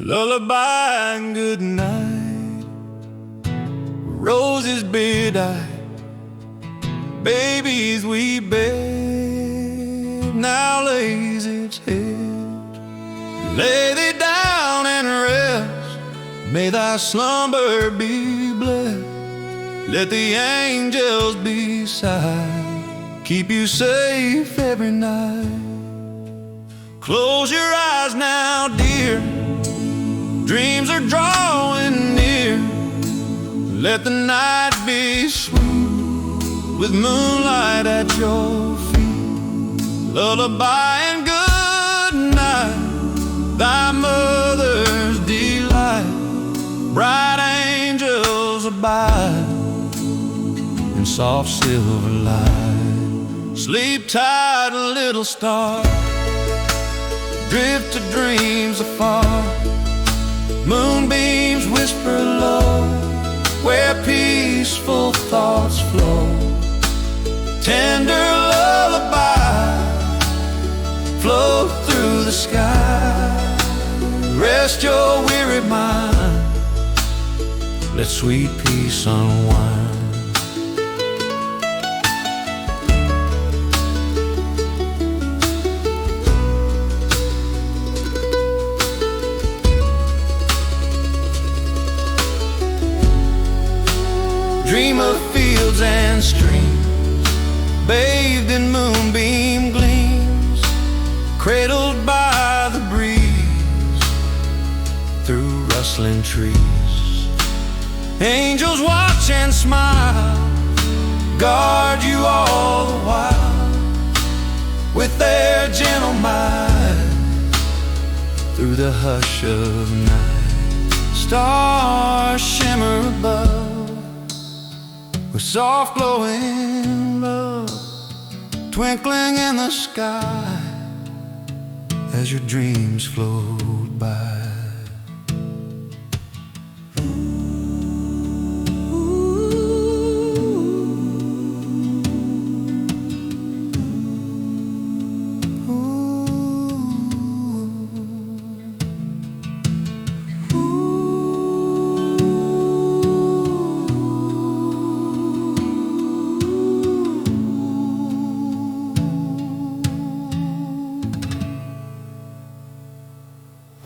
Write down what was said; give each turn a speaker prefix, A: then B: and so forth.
A: Lullaby and good night. Roses bid-eyed, babies we babe now lays its head. Lay thee down and rest, may thy slumber be blessed. Let the angels beside keep you safe every night. Close your eyes now, dear, dreams are drawing near. Let the night be sweet with moonlight at your feet. Lullaby and good night, thy mother's delight. Bright angels abide in soft silver light. Sleep tight, little star, drift to dreams afar. Moonbeams whisper low where peaceful thoughts flow. Tender lullaby float through the sky. Rest your weary mind, let sweet peace unwind. Dream of fields and streams, bathed in moonbeam gleams, cradled by the breeze through rustling trees. Angels watch and smile, guard you all the while with their gentle might. Through the hush of night, stars shimmer above with soft glowing love, twinkling in the sky as your dreams float by.